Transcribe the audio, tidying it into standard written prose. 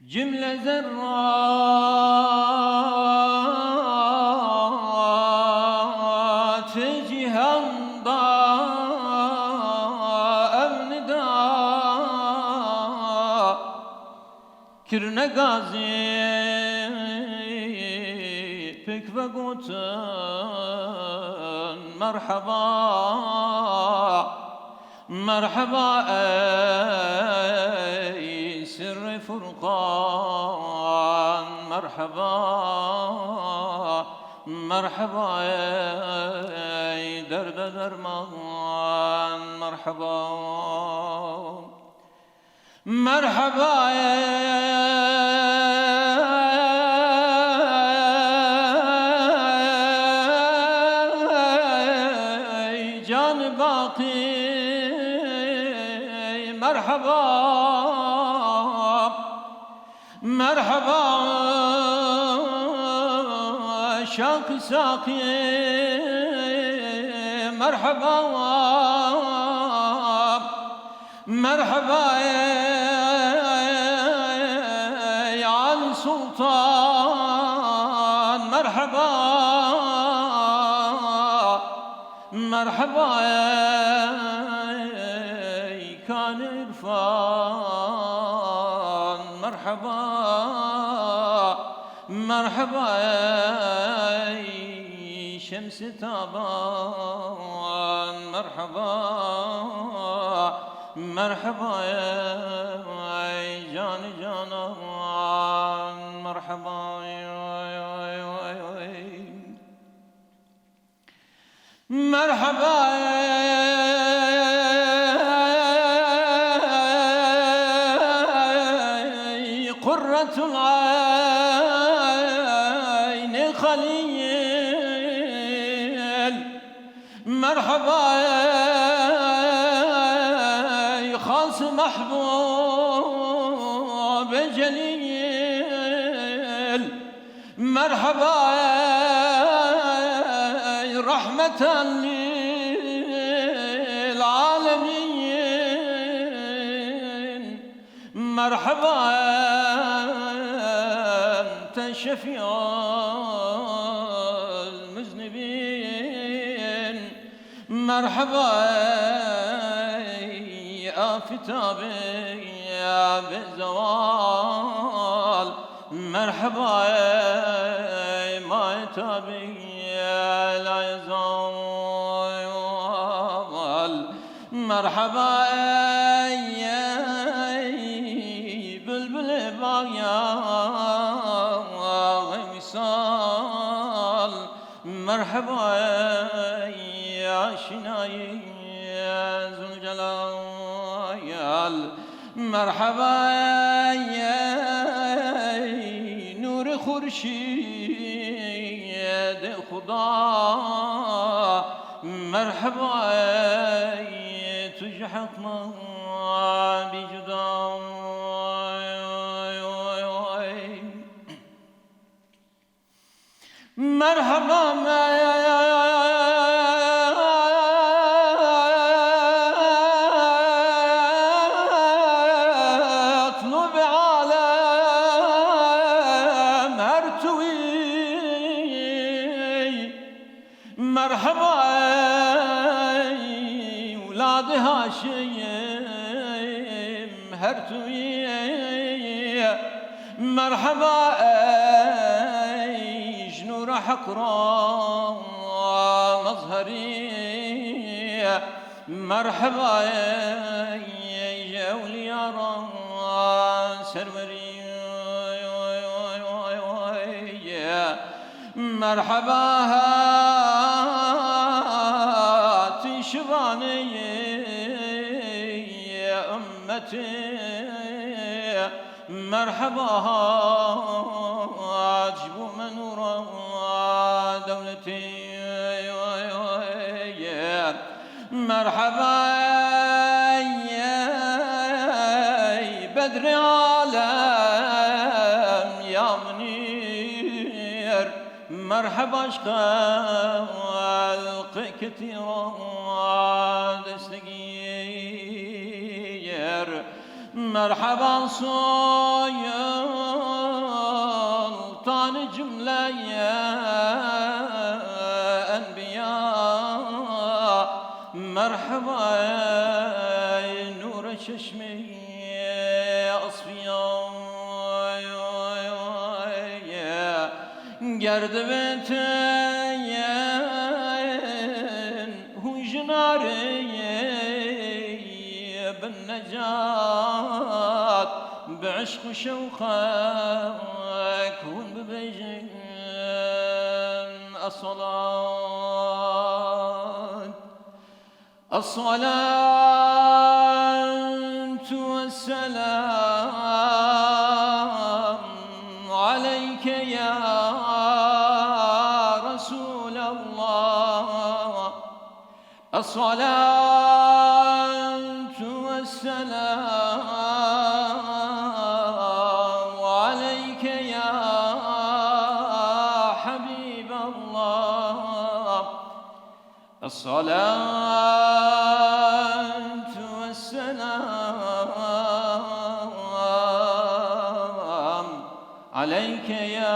Cümle zerrat-ı cihanda evnida kirne gazi pek ve gotun merhaba merhaba ey sirri furkan merhaba merhaba ey derde derman merhaba merhaba ey can baki merhaba merhaba şak saki merhaba merhaba ey Ali Sultan merhaba merhaba ey kan irfan merhaba merhaba ey şems-i taban merhaba merhaba ey can-ı canan merhaba merhaba ey kurratul ayni halil merhaba ey has mahbub celil merhaba ey rahmeten lil alemin merhaba ente şefiyal müznibin merhaba ey afitab-ı bezeval merhaba ey maitab-ı la yazal merhaba ey bülbül-i bağya misal merhaba ey aşinayı zülcelal merhaba ey nur-i khurşid Khuda merhaba ey tujhe hakma bijuda merhaba matlub alem her tuvi merhaba ey ulad-ı Haşim her tuvi merhaba ey jnur hakra mazhari merhaba ey evliyara serveri merhaba hati şivani ümmeti merhaba acbu menura devleti merhaba ey bedri alem ya munir merhaba aşka halkı ketira destegi مرحبا سلطان جملة يا أنبياء مرحبا نور ششمي أصفياء قرد بيتين هو جناري بالنجاة بعشق شوقك هون ببيجن الصلاة والسلام عليك يا رسول الله الصلاة والسلام عليك يا حبيب الله الصلاة والسلام عليك يا